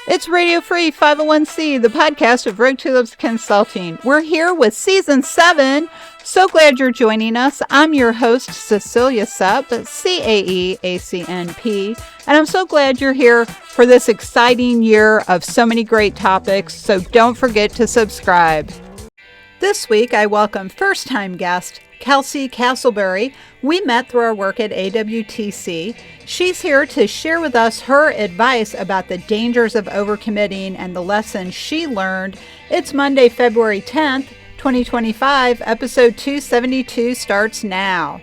It's Radio Free 501c, the podcast of Road Tulips Consulting. We're here with Season 7. So glad you're joining us. I'm your host, Cecilia Supp, CAEACNP, and I'm so glad you're here for this exciting year of so many great topics, so don't forget to subscribe. This week, I welcome first-time guest Kelsey Casselbury. We met through our work at AWTC. She's here to share with us her advice about the dangers of overcommitting and the lessons she learned. It's Monday, February 10th, 2025. Episode 272 starts now.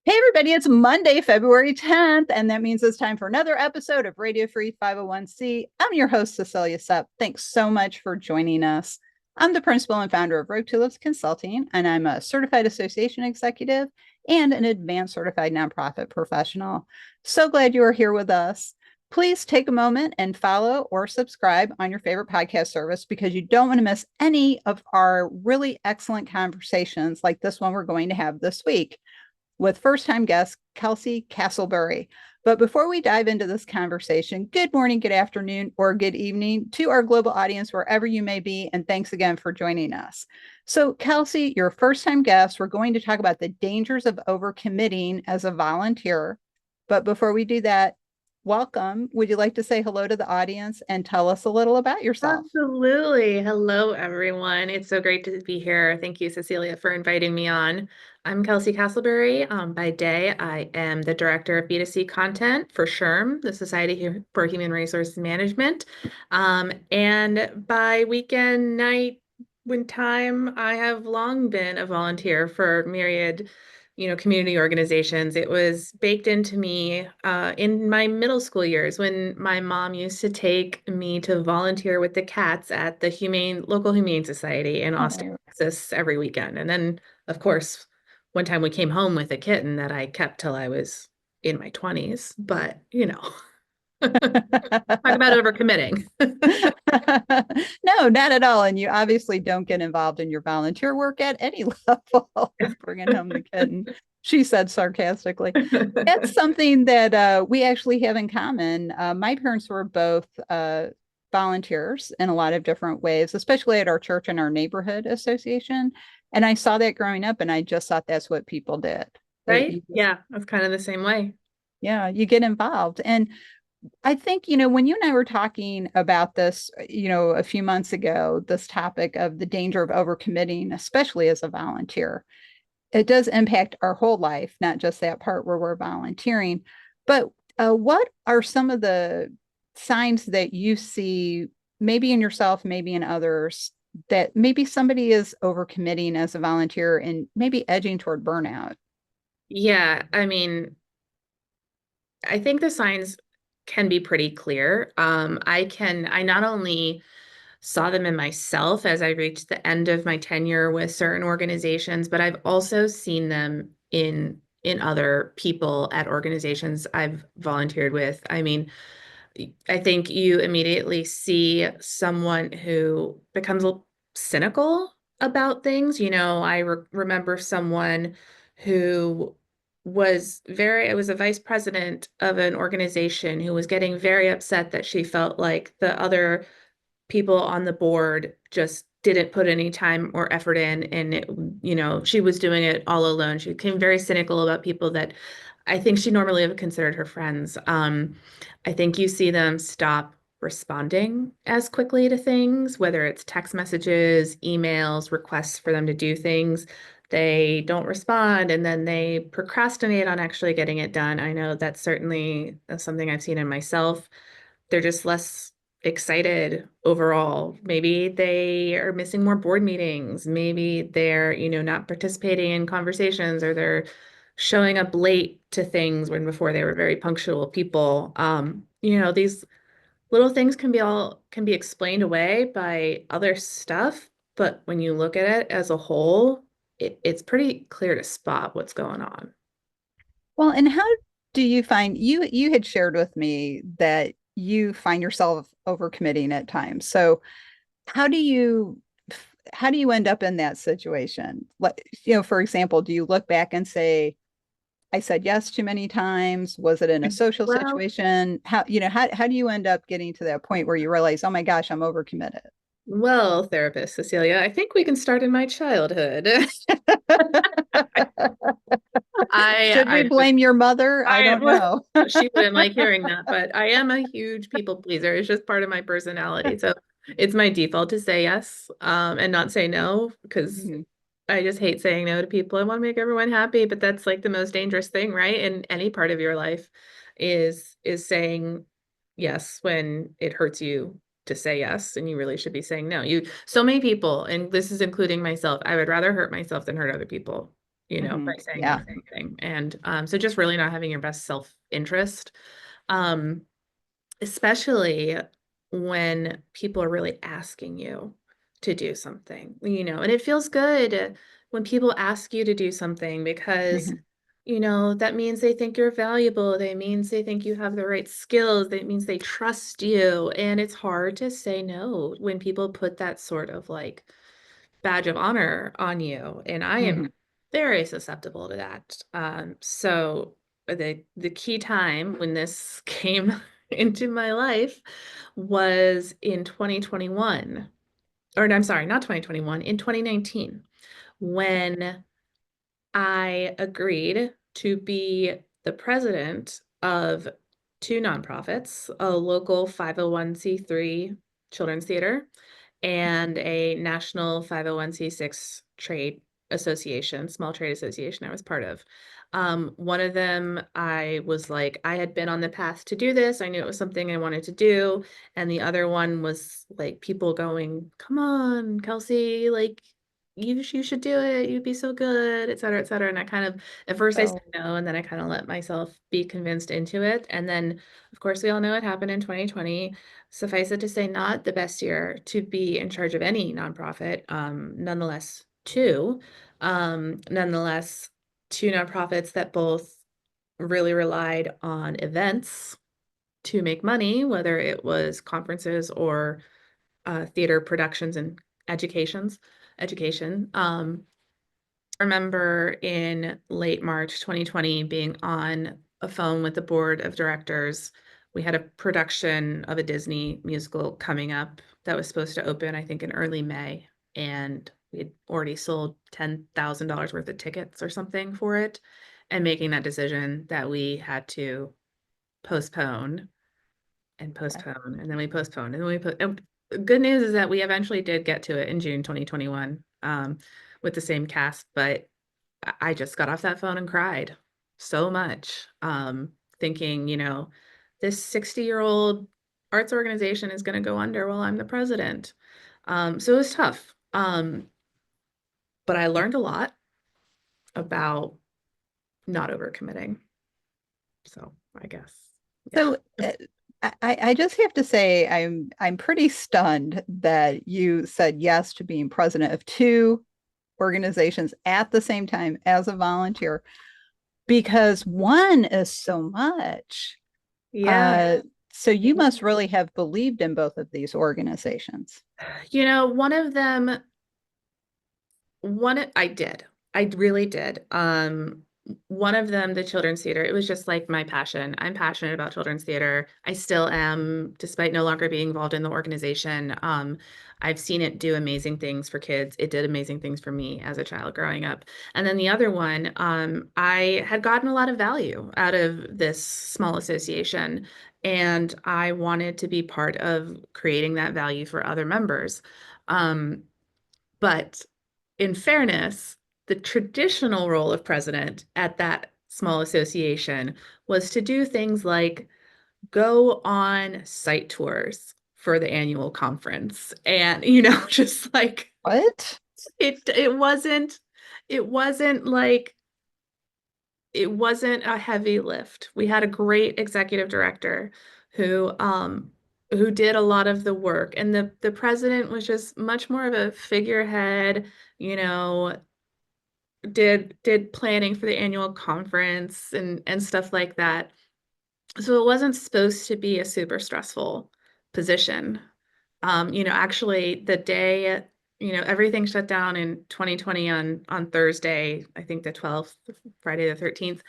Hey, everybody, it's Monday, February 10th, and that means it's time for another episode of Radio Free 501c. I'm your host, Cecilia Supp. Thanks so much for joining us. I'm the principal and founder of Road Tulips Consulting, and I'm a certified association executive and an advanced certified nonprofit professional. So glad you are here with us. Please take a moment and follow or subscribe on your favorite podcast service because you don't want to miss any of our really excellent conversations like this one we're going to have this week with first-time guest Kelsey Casselbury. But before we dive into this conversation, good morning, good afternoon, or good evening to our global audience, wherever you may be, and thanks again for joining us. So, Kelsey, your first-time guest, we're going to talk about the dangers of overcommitting as a volunteer. But before we do that, welcome. Would you like to say hello to the audience and tell us a little about yourself? Absolutely. Hello, everyone. It's so great to be here. Thank you, Cecilia, for inviting me on. I'm Kelsey Casselbury. By day, I am the Director of B2C Content for SHRM, the Society for Human Resource Management. And by weekend, night, when time, I have long been a volunteer for myriad community organizations. It was baked into me in my middle school years when my mom used to take me to volunteer with the cats at the local Humane Society in Austin, Texas every weekend. And then, of course, one time we came home with a kitten that I kept till I was in my 20s. But, talk about overcommitting. No, not at all. And you obviously don't get involved in your volunteer work at any level, bringing home the kitten, she said sarcastically. That's something that we actually have in common. My parents were both volunteers in a lot of different ways, especially at our church and our neighborhood association. And I saw that growing up, and I just thought that's what people did. Right? Yeah, that's kind of the same way. Yeah, you get involved. And I think, when you and I were talking about this, a few months ago, this topic of the danger of overcommitting, especially as a volunteer, it does impact our whole life, not just that part where we're volunteering. But what are some of the signs that you see, maybe in yourself, maybe in others, that maybe somebody is overcommitting as a volunteer and maybe edging toward burnout? Yeah, I mean, I think the signs can be pretty clear. I not only saw them in myself as I reached the end of my tenure with certain organizations, but I've also seen them in other people at organizations I've volunteered with. I mean, I think you immediately see someone who becomes a little cynical about things. I remember someone who I was a vice president of an organization who was getting very upset that she felt like the other people on the board just didn't put any time or effort in, and she was doing it all alone. She became very cynical about people that I think she normally would have considered her friends. I think you see them stop responding as quickly to things, whether it's text messages, emails, requests for them to do things. They don't respond, and then they procrastinate on actually getting it done. I know that's certainly something I've seen in myself. They're just less excited overall. Maybe they are missing more board meetings. Maybe they're, not participating in conversations, or they're showing up late to things when before they were very punctual people. These little things can be explained away by other stuff, but when you look at it as a whole, it's pretty clear to spot what's going on. Well, and how do you find you had shared with me that you find yourself overcommitting at times. So how do you end up in that situation? Like, for example, do you look back and say, I said yes too many times? Was it in a social Well, situation? How do you end up getting to that point where you realize, oh my gosh, I'm overcommitted? well, therapist Cecilia, I think we can start in my childhood. Should we I just blame your mother? I I don't know. she wouldn't like hearing that, but I am a huge people pleaser. It's just part of my personality. So it's my default to say yes, and not say no, because Mhm, I just hate saying no to people. I want to make everyone happy, but that's like the most dangerous thing, right? In any part of your life is saying yes when it hurts you to say yes, and you really should be saying no. So many people, and this is including myself, I would rather hurt myself than hurt other people, by saying no yeah. to anything. And so just really not having your best self-interest. Um, Especially when people are really asking you to do something, and it feels good when people ask you to do something because, Mhm, that means they think you're valuable. That means they think you have the right skills. That means they trust you. And it's hard to say no when people put that sort of like badge of honor on you. And I am mhm. very susceptible to that. So the key time when this came into my life was in 2021, or no, I'm sorry, not 2021, in 2019, when I agreed to be the president of two nonprofits, a local 501(c)(3) children's theater and a national 501(c)(6) trade association, small trade association I was part of. One of them, I was like, I had been on the path to do this. I knew it was something I wanted to do. And the other one was like people going, come on, Kelsey, like you should do it. You'd be so good, et cetera, et cetera. And I kind of, at first I said So, no, and then I kind of let myself be convinced into it. And then, of course, we all know what happened in 2020. Suffice it to say, not the best year to be in charge of any nonprofit. Nonetheless, two nonprofits that both really relied on events to make money, whether it was conferences or theater productions and education. I remember in late March 2020 being on a phone with the board of directors. We had a production of a Disney musical coming up that was supposed to open, I think, in early May, and we had already sold $10,000 worth of tickets or something for it, and making that decision that we had to postpone and okay. postpone, and then we postponed, and then we put. And the good news is that we eventually did get to it in June 2021, with the same cast, but I just got off that phone and cried so much, thinking, this 60-year-old arts organization is going to go under while I'm the president. So it was tough. But I learned a lot about not overcommitting. So I guess, yeah. So I just have to say I'm pretty stunned that you said yes to being president of two organizations at the same time as a volunteer because one is so much. Yeah. Uh, so you must really have believed in both of these organizations. One of them, I did. I really did. One of them, the children's theater, it was just like my passion. I'm passionate about children's theater. I still am, despite no longer being involved in the organization. I've seen it do amazing things for kids. It did amazing things for me as a child growing up. And then the other one, I had gotten a lot of value out of this small association, and I wanted to be part of creating that value for other members. But in fairness, the traditional role of president at that small association was to do things like go on site tours for the annual conference. And, just like What? it wasn't it wasn't a heavy lift. We had a great executive director who who did a lot of the work, and the president was just much more of a figurehead, you know, did planning for the annual conference and stuff like that. So it wasn't supposed to be a super stressful position. Actually the day, everything shut down in 2020 on Thursday, I think the 12th, Friday the 13th.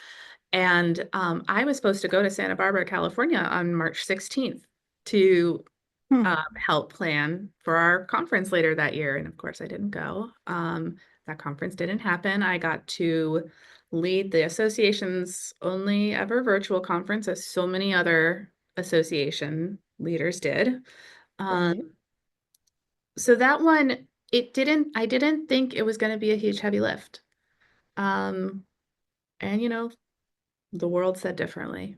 And I was supposed to go to Santa Barbara, California on March 16th to Hmm. help plan for our conference later that year. And of course, I didn't go. That conference didn't happen. I got to lead the association's only ever virtual conference, as so many other association leaders did. Right. So that one, I didn't think it was going to be a huge heavy lift. Um, and the world said differently.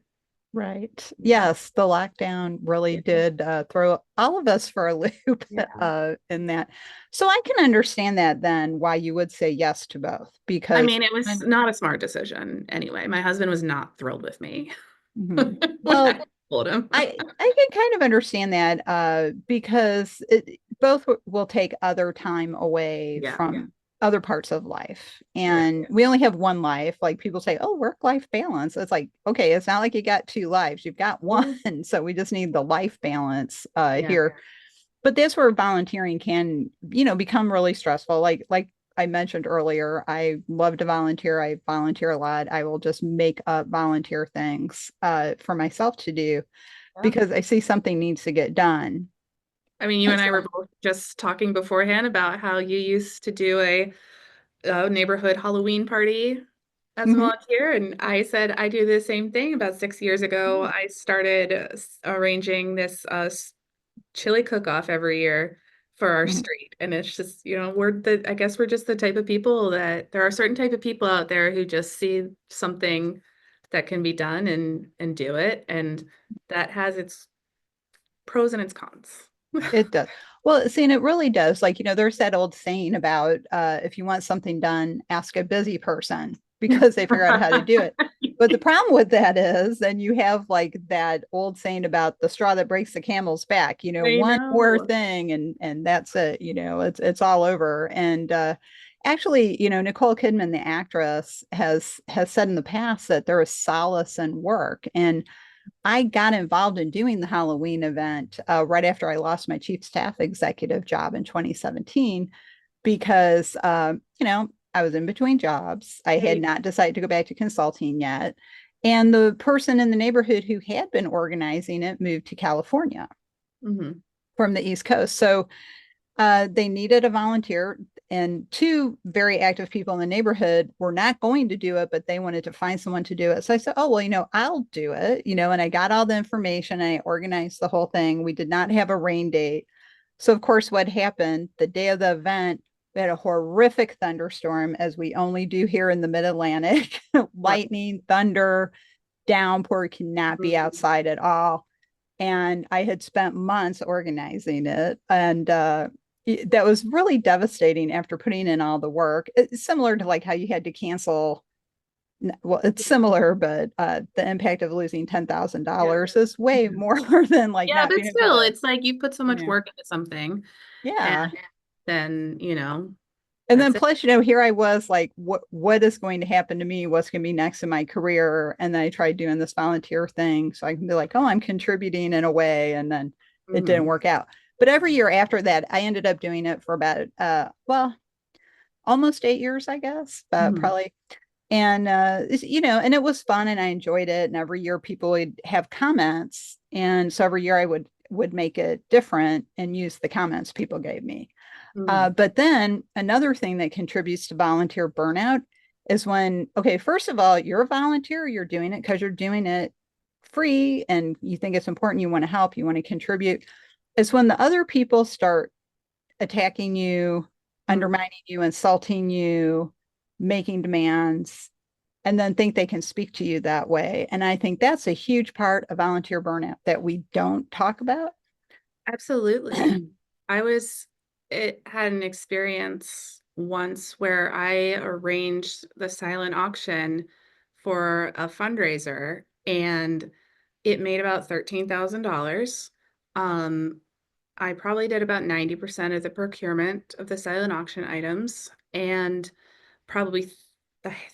Right. Yes, the lockdown really did throw all of us for a loop Yeah. in that. So I can understand that then why you would say yes to both I because mean, it was not a smart decision anyway. My husband was not thrilled with me Mhm. when Well, I told him. I can kind of understand that because both will take other time away Yeah, from other parts of life. yeah. And we only have one life. Like people say, oh, work-life balance. It's like, okay, it's not like you got two lives. You've got one. Yeah. So we just need the life balance Yeah. here. But that's where volunteering can, become really stressful. Like I mentioned earlier, I love to volunteer. I volunteer a lot. I will just make up volunteer things for myself to do Yeah. because I see something needs to get done. I mean, you And and I so, were both just talking beforehand about how you used to do a neighborhood Halloween party as a mhm, volunteer. And I said I do the same thing. About 6 years ago, I started arranging this chili cook-off every year for our mhm. street. And it's just, I guess we're just the type of people that there are certain type of people out there who just see something that can be done and do it. And that has its pros and its cons. It does. Well, see, and it really does. Like, there's that old saying about if you want something done, ask a busy person because they figure out how to do it. But the problem with that is then you have like that old saying about the straw that breaks the camel's back, I one more know. thing and that's it, it's all over. And actually, Nicole Kidman, the actress, has said in the past that there is solace in work. And I got involved in doing the Halloween event right after I lost my chief staff executive job in 2017 because, I was in between jobs. I had Right. not decided to go back to consulting yet. And the person in the neighborhood who had been organizing it moved to California Hmm. from the East Coast. So they needed a volunteer, and two very active people in the neighborhood were not going to do it, but they wanted to find someone to do it. So I said, oh, well, I'll do it, and I got all the information. I organized the whole thing. We did not have a rain date. So, of course, what happened the day of the event, we had a horrific thunderstorm, as we only do here in the mid Atlantic Right. lightning, thunder, downpour, cannot be outside at all. And I had spent months organizing it. And that was really devastating after putting in all the work. It's similar to like how you had to cancel. Well, it's similar, but the impact of losing Yeah. $10,000 is way Mhm. more than like Yeah, not but being able still, to, it's like you put so you much know, work into something, and yeah. then, And then that's it. plus, here I was like, what is going to happen to me? What's going to be next in my career? And then I tried doing this volunteer thing so I can be like, oh, I'm contributing in a way, and then it didn't Hmm. work out. But every year after that, I ended up doing it for about well, almost 8 years, I guess, Hmm. probably. And and it was fun and I enjoyed it. And every year people would have comments. And so every year I would make it different and use the comments people gave me. Hmm. But then another thing that contributes to volunteer burnout is when, okay, first of all, you're a volunteer, you're doing it because you're doing it free and you think it's important, you want to help, you want to contribute. It's when the other people start attacking you, Hmm. undermining you, insulting you, making demands, and then think they can speak to you that way. And I think that's a huge part of volunteer burnout that we don't talk about. Absolutely. It had an experience once where I arranged the silent auction for a fundraiser, and it made about $13,000. Um, I probably did about 90% of the procurement of the silent auction items, and probably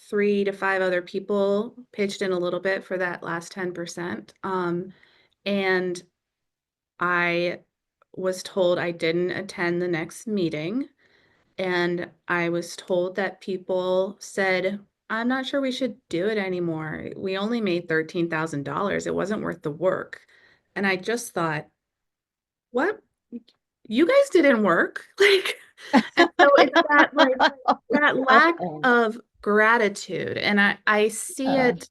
3 to 5 other people pitched in a little bit for that last 10%. And I was told I didn't attend the next meeting, and I was told that people said I'm not sure we should do it anymore. We only made $13,000. It wasn't worth the work. And I just thought, what? You guys didn't work. Like, and so it's that like that lack of gratitude. And I see Uh, it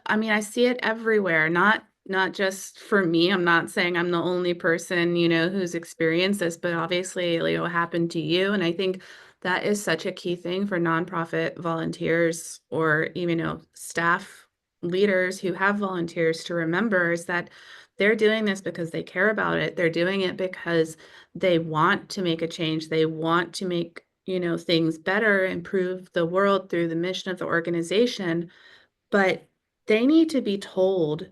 I mean, I see it everywhere, not just for me. I'm not saying I'm the only person, who's experienced this, but obviously, it happened to you. And I think that is such a key thing for nonprofit volunteers or even, staff leaders who have volunteers to remember is that they're doing this because they care about it. They're doing it because they want to make a change. They want to make, things better, improve the world through the mission of the organization. But they need to be told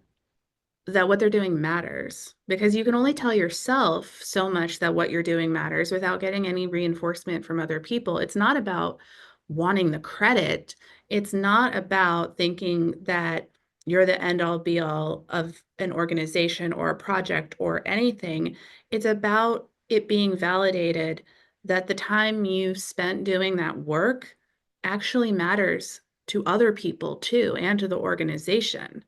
that what they're doing matters because you can only tell yourself so much that what you're doing matters without getting any reinforcement from other people. It's not about wanting the credit. It's not about thinking that you're the end all be all of an organization or a project or anything. It's about it being validated that the time you spent doing that work actually matters to other people too and to the organization.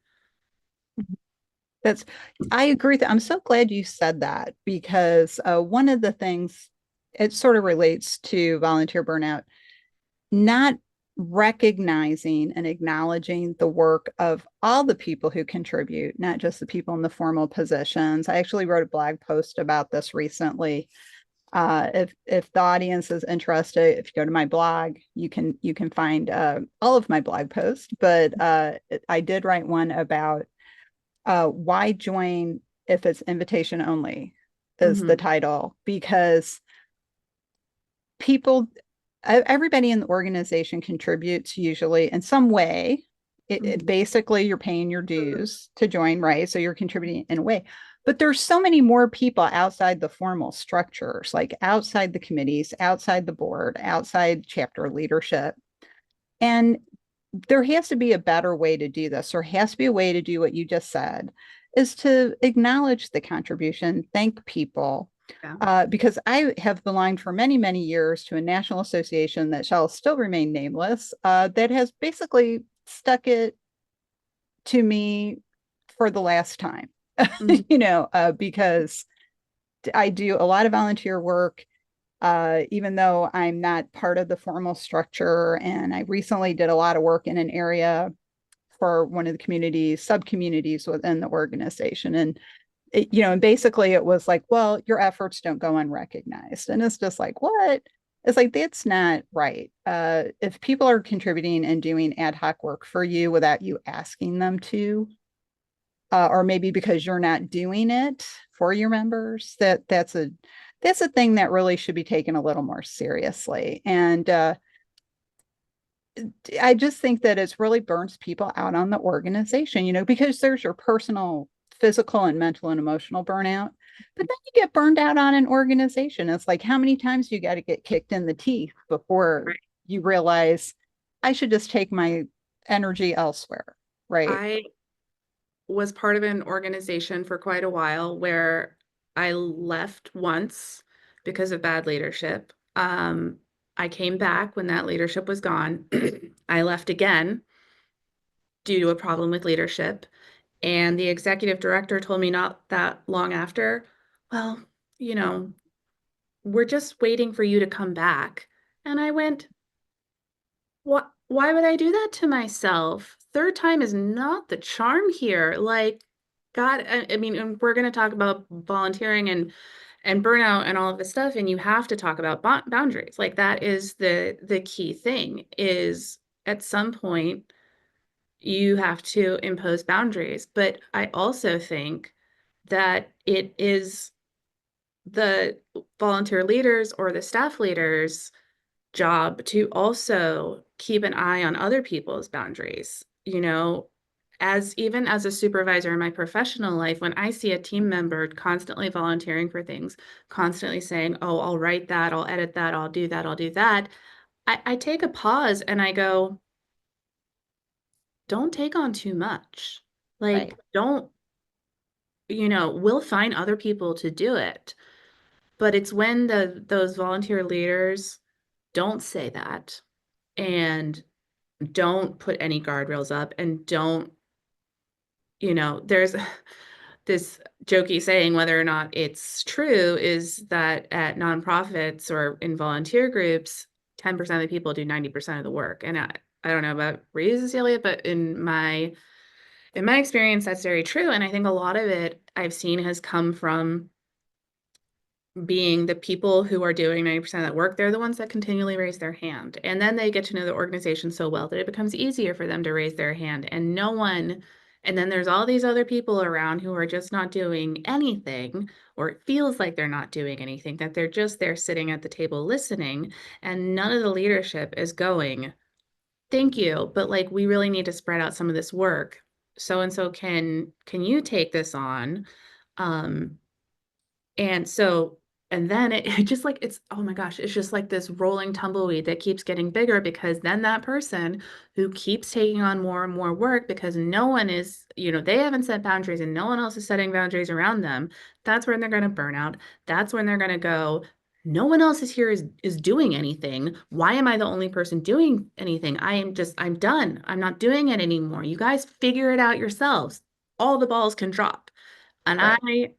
that's, I agree that I'm so glad you said that because one of the things it sort of relates to volunteer burnout, not recognizing and acknowledging the work of all the people who contribute, not just the people in the formal positions. I actually wrote a blog post about this recently. If the audience is interested, if you go to my blog, you can find all of my blog posts. But I did write one about why join if it's invitation only is the Mhm. title because people everybody in the organization contributes usually in some way. It Mhm. basically you're paying your dues to join, right? So you're contributing in a way. But there's so many more people outside the formal structures, like outside the committees, outside the board, outside chapter leadership. And there has to be a better way to do this. There has to be a way to do what you just said, is to acknowledge the contribution, thank people, Yeah. because I have belonged for many, many years to a national association that shall still remain nameless, that has basically stuck it to me for the last time, Mhm. because I do a lot of volunteer work, even though I'm not part of the formal structure. And I recently did a lot of work in an area for one of the communities, sub communities within the organization. And and basically it was like, well, your efforts don't go unrecognized. And it's just like, what? It's like, that's not right. If people are contributing and doing ad hoc work for you without you asking them to, or maybe because you're not doing it for your members, that's a thing that really should be taken a little more seriously. And I just think that it's really burns people out on the organization, because there's your personal, physical, and mental and emotional burnout. But then you get burned out on an organization. It's like, how many times you got to get kicked in the teeth before Right. you realize I should just take my energy elsewhere, right? I was part of an organization for quite a while where I left once because of bad leadership. I came back when that leadership was gone. I left again due to a problem with leadership. And the executive director told me not that long after, well, you know, we're just waiting for you to come back. And I went, what? Why would I do that to myself? Third time is not the charm here. Like, God, I mean, and we're going to talk about volunteering and burnout and all of this stuff, and you have to talk about boundaries. Like that is the key thing. Is at some point you have to impose boundaries. But I also think that it is the volunteer leaders or the staff leaders job to also keep an eye on other people's boundaries. As even as a supervisor in my professional life, when I see a team member constantly volunteering for things, constantly saying, oh, I'll write that, I'll edit that, I'll do that, I'll do that, I take a pause and I go, don't take on too much. Right. Like, don't, we'll find other people to do it. But it's when those volunteer leaders don't say that and don't put any guardrails up, and don't, there's this jokey saying, whether or not it's true, is that at nonprofits or in volunteer groups, 10% of the people do 90% of the work. And I don't know about you, Cecilia, but in my experience, that's very true. And I think a lot of it I've seen has come from being the people who are doing 90% of that work. They're the ones that continually raise their hand. And then they get to know the organization so well that it becomes easier for them to raise their hand. And then there's all these other people around who are just not doing anything, or it feels like they're not doing anything, that they're just there sitting at the table listening. And none of the leadership is going, thank you, but like, we really need to spread out some of this work. So and so, can you take this on? Um, and so, and then it just like, it's, oh my gosh, it's just like this rolling tumbleweed that keeps getting bigger, because then that person who keeps taking on more and more work because no one is, they haven't set boundaries and no one else is setting boundaries around them, that's when they're going to burn out. That's when they're going to go, no one else is here is doing anything. Why am I the only person doing anything? I'm done. I'm not doing it anymore. You guys figure it out yourselves. All the balls can drop. And Right.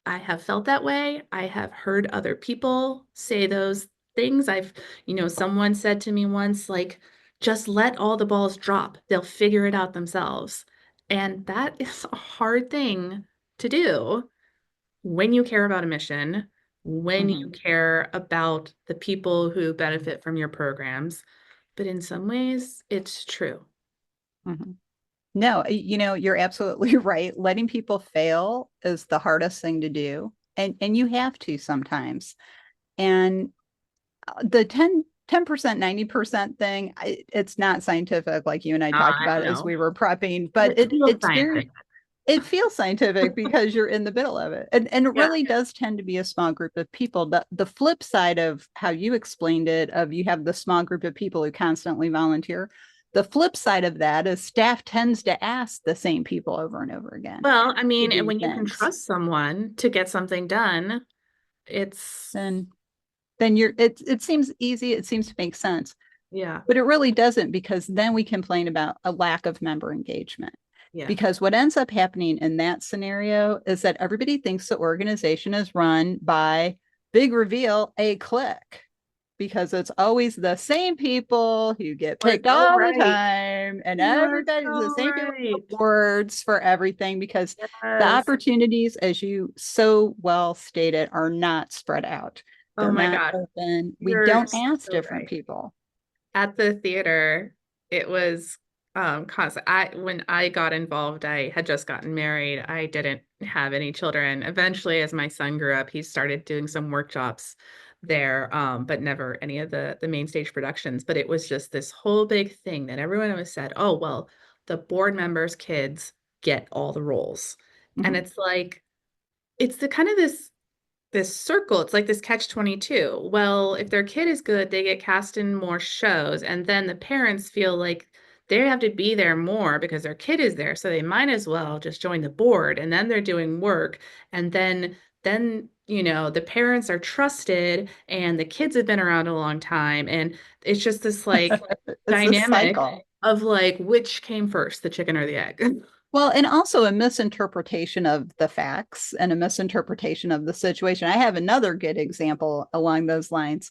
I have felt that way. I have heard other people say those things. Someone said to me once, like, just let all the balls drop. They'll figure it out themselves. And that is a hard thing to do when you care about a mission, when you Mhm. care about the people who benefit from your programs. But in some ways, it's true. Mhm. No, you're absolutely right. Letting people fail is the hardest thing to do. And you have to sometimes. And the 10% 90% thing, it's not scientific like you and I talked I about as know. we were prepping, But but it feels it's very scientific. it feels scientific because you're in the middle of it. And it Yeah. really does tend to be a small group of people. The flip side of how you explained it, of you have the small group of people who constantly volunteer. The flip side of that is staff tends to ask the same people over and over again Well, I to mean, and do when you can things. trust someone to get something done, it's, Then then it seems easy, it seems to make sense. yeah, But it really doesn't, because then we complain about a lack of member engagement. yeah. Because what ends up happening in that scenario is that everybody thinks the organization is run by, big reveal, a clique, because it's always the same people who get You're picked so all the right. time, and You are everybody's the so same people with right. awards for everything, because the Yes. opportunities, as you so well stated, are not spread out. Oh They're my not gosh, open. We you're don't ask so different right. people. At the theater, it was constant. When I got involved, I had just gotten married. I didn't have any children. Eventually, as my son grew up, he started doing some workshops there, but never any of the main stage productions. But it was just this whole big thing that everyone always said, oh, well, the board members' kids get all the roles. And Mhm. it's like, it's the kind of this circle. It's like this catch 22. Well, if their kid is good, they get cast in more shows. And then the parents feel like they have to be there more because their kid is there. So they might as well just join the board. And then they're doing work. And then the parents are trusted and the kids have been around a long time. And it's just this like It's a dynamic cycle. of like, which came first, the chicken or the egg? Well, and also a misinterpretation of the facts and a misinterpretation of the situation. I have another good example along those lines.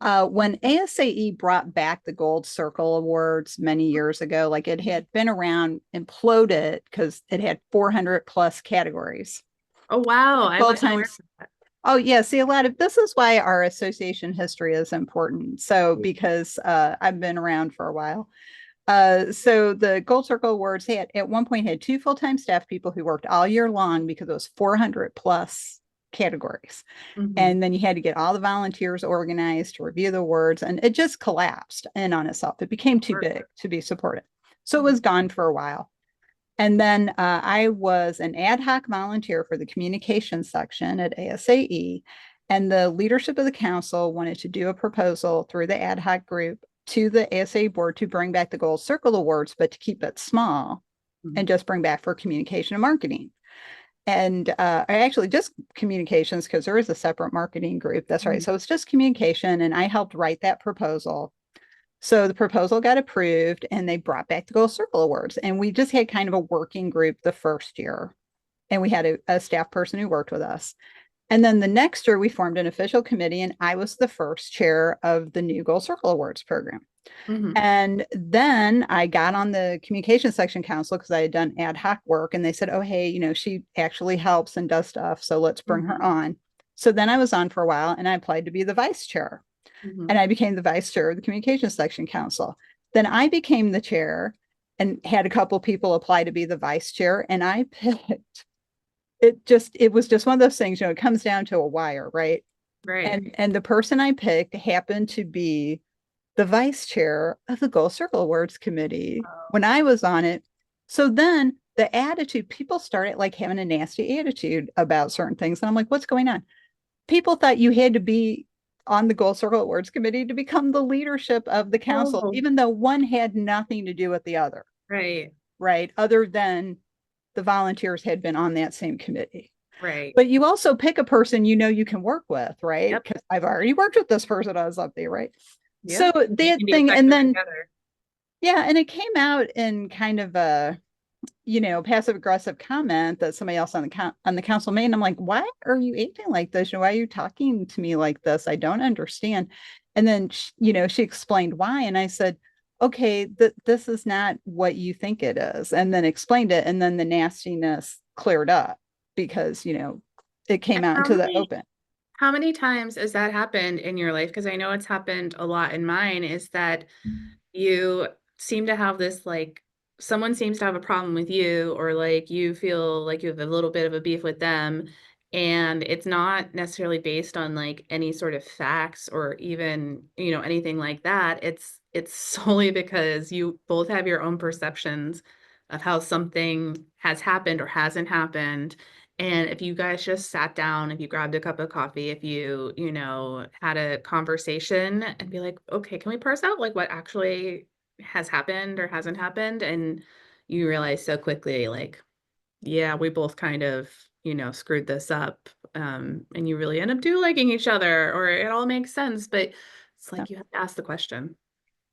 When ASAE brought back the Gold Circle Awards many years ago, like, it had been around, imploded because it had 400 plus categories. Oh, wow. I Full wasn't time. aware of that. Oh, yeah. See, a lot of this is why our association history is important. So, because I've been around for a while. So the Gold Circle Awards had at one point had two full-time staff people who worked all year long because it was 400 plus categories. Mhm. And then you had to get all the volunteers organized to review the awards, and it just collapsed in on itself. It became too Sure. big to be supported. So it Mhm. was gone for a while. And then I was an ad hoc volunteer for the communications section at ASAE. And the leadership of the council wanted to do a proposal through the ad hoc group to the ASAE board to bring back the Gold Circle Awards, but to keep it small and Mhm. just bring back for communication and marketing. And I actually just communications, because there is a separate marketing group. That's right. Mhm. So it's just communication. And I helped write that proposal. So the proposal got approved and they brought back the Gold Circle Awards. And we just had kind of a working group the first year. And we had a staff person who worked with us. And then the next year, we formed an official committee, and I was the first chair of the new Gold Circle Awards program. Mm-hmm. And then I got on the communication section council because I had done ad hoc work, and they said, oh, hey, she actually helps and does stuff. So let's bring her Mm-hmm. on. So then I was on for a while, and I applied to be the vice chair, Mm-hmm. and I became the vice chair of the communication section council. Then I became the chair and had a couple people apply to be the vice chair, and I picked it was just one of those things, it comes down to a wire, right? Right. And the person I picked happened to be the vice chair of the Gold Circle Awards Committee Oh. when I was on it. So then the attitude, people started like having a nasty attitude about certain things. And I'm like, what's going on? People thought you had to be on the Gold Circle Awards Committee to become the leadership of the council, Oh, even though one had nothing to do with the other, right. right? Other than the volunteers had been on that same committee. Right. But you also pick a person you can work with, right? Yep. Because I've already worked with this person I was up there, right? So Yep. They that can be thing, and effective then together. yeah, and it came out in kind of a passive aggressive comment that somebody else on the council made. And I'm like, why are you acting like this? Why are you talking to me like this? I don't understand. And then she explained why, and I said, okay, this is not what you think it is, and then explained it, and then the nastiness cleared up because it came And out how into the many open. how many times has that happened in your life? Because I know it's happened a lot in mine, is that you seem to have this like someone seems to have a problem with you, or like you feel like you have a little bit of a beef with them, and it's not necessarily based on like any sort of facts or even anything like that. It's solely because you both have your own perceptions of how something has happened or hasn't happened. And if you guys just sat down, if you grabbed a cup of coffee, if you had a conversation and be like, okay, can we parse out like what actually has happened or hasn't happened? And you realize so quickly, like, yeah, we both kind of, screwed this up. And you really end up do liking each other, or it all makes sense. But it's Yeah. like you have to ask the question.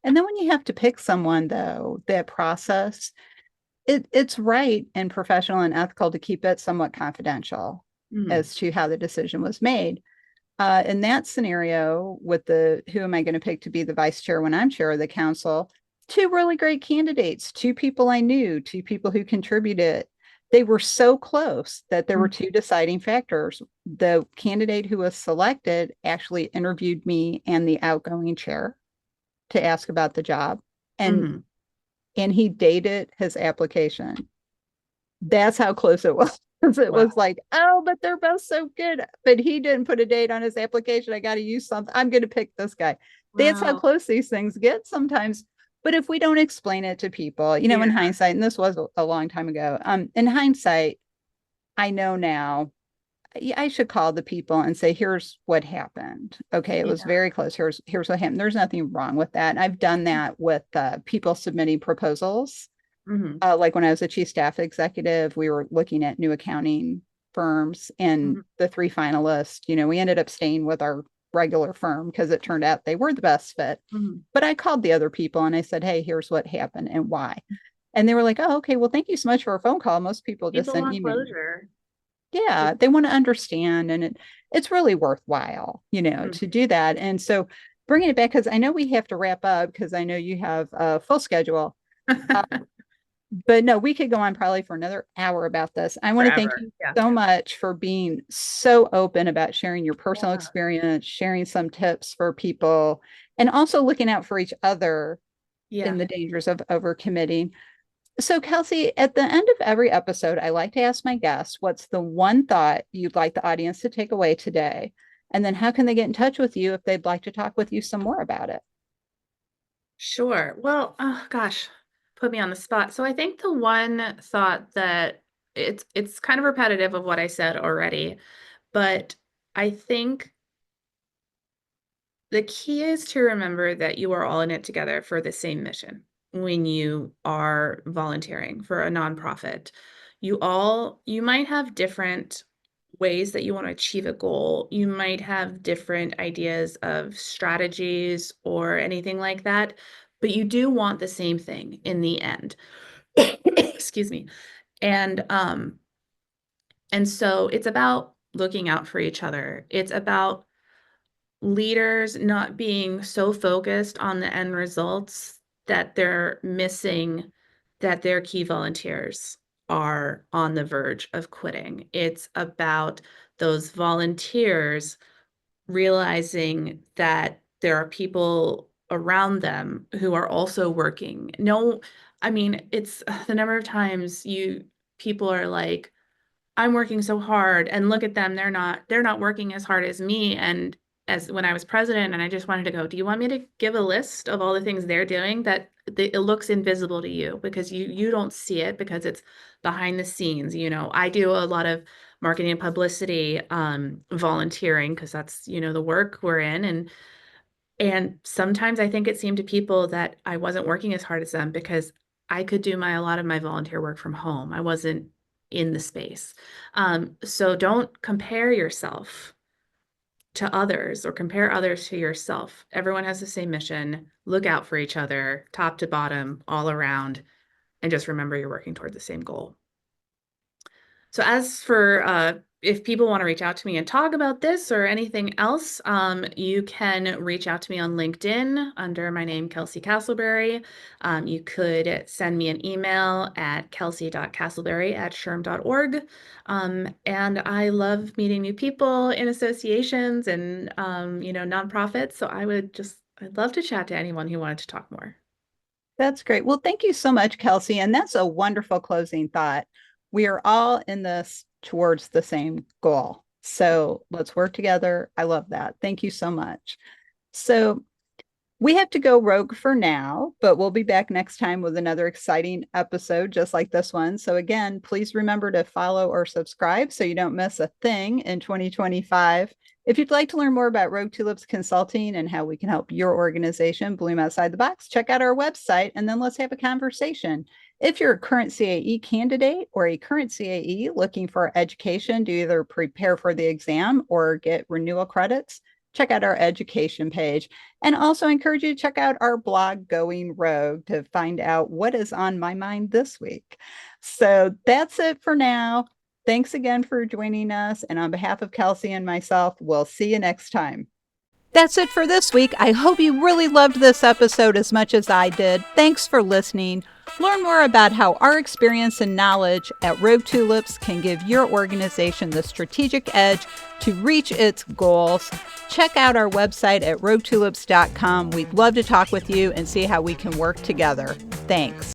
And then when you have to pick someone, though, that process, it's right and professional and ethical to keep it somewhat confidential Mm, as to how the decision was made. In that scenario, with the who am I going to pick to be the vice chair when I'm chair of the council, two really great candidates, two people I knew, two people who contributed. They were so close that there were mm, two deciding factors. The candidate who was selected actually interviewed me and the outgoing chair to ask about the job, and mhm. he dated his application. That's how close it was. It Wow. was like, oh, but they're both so good. But he didn't put a date on his application. I got to use something. I'm going to pick this guy. That's how Wow. close these things get sometimes. But if we don't explain it to people, in Yeah. hindsight, and this was a long time ago, in hindsight, I know now I should call the people and say, here's what happened. Okay, it was Yeah. very close. Here's what happened. There's nothing wrong with that. And I've done that with people submitting proposals, Hmm. like when I was a chief staff executive, we were looking at new accounting firms, and Hmm. the three finalists, we ended up staying with our regular firm because it turned out they were the best fit. Hmm. But I called the other people and I said, hey, here's what happened and why. And they were like, oh, okay, well, thank you so much for a phone call. Most people just People send want email. closure. Yeah, People. they want to understand, and it's really worthwhile, Mhm. to do that. And so bringing it back, because I know we have to wrap up, because I know you have a full schedule. Uh, but no, we could go on probably for another hour about this. I want to thank Forever. you Yeah. so much for being so open about sharing your personal Yeah. experience, sharing some tips for people, and also looking out for each other in Yeah. the dangers of overcommitting. So, Kelsey, at the end of every episode, I like to ask my guests, what's the one thought you'd like the audience to take away today? And then how can they get in touch with you if they'd like to talk with you some more about it? Sure. Well, oh gosh, put me on the spot. So I think the one thought that it's kind of repetitive of what I said already, but I think the key is to remember that you are all in it together for the same mission when you are volunteering for a nonprofit. You might have different ways that you want to achieve a goal. You might have different ideas of strategies or anything like that, but you do want the same thing in the end. Excuse me. And so it's about looking out for each other. It's about leaders not being so focused on the end results that they're missing that their key volunteers are on the verge of quitting. It's about those volunteers realizing that there are people around them who are also working. No, I mean, it's the number of times people are like, I'm working so hard and look at them, they're not working as hard as me and as when I was president, and I just wanted to go, do you want me to give a list of all the things they're doing that it looks invisible to you because you don't see it because it's behind the scenes. I do a lot of marketing and publicity volunteering because that's the work we're in, and sometimes I think it seemed to people that I wasn't working as hard as them because I could do a lot of my volunteer work from home. I wasn't in the space. So don't compare yourself to others or compare others to yourself. Everyone has the same mission. Look out for each other, top to bottom, all around, and just remember you're working toward the same goal. So as for if people want to reach out to me and talk about this or anything else, you can reach out to me on LinkedIn under my name, Kelsey Casselbury. You could send me an email at kelsey.casselbury@shrm.org. And I love meeting new people in associations and, nonprofits. So I'd love to chat to anyone who wanted to talk more. That's great. Well, thank you so much, Kelsey. And that's a wonderful closing thought. We are all in this towards the same goal. So let's work together. I love that. Thank you so much. So we have to go rogue for now, but we'll be back next time with another exciting episode just like this one. So again, please remember to follow or subscribe so you don't miss a thing in 2025. If you'd like to learn more about Rogue Tulips Consulting and how we can help your organization bloom outside the box, check out our website and then let's have a conversation. If you're a current CAE candidate or a current CAE looking for education to either prepare for the exam or get renewal credits, check out our education page. And also encourage you to check out our blog, Going Rogue, to find out what is on my mind this week. So that's it for now. Thanks again for joining us. And on behalf of Kelsey and myself, we'll see you next time. That's it for this week. I hope you really loved this episode as much as I did. Thanks for listening. Learn more about how our experience and knowledge at Rogue Tulips can give your organization the strategic edge to reach its goals. Check out our website at roguetulips.com. We'd love to talk with you and see how we can work together. Thanks.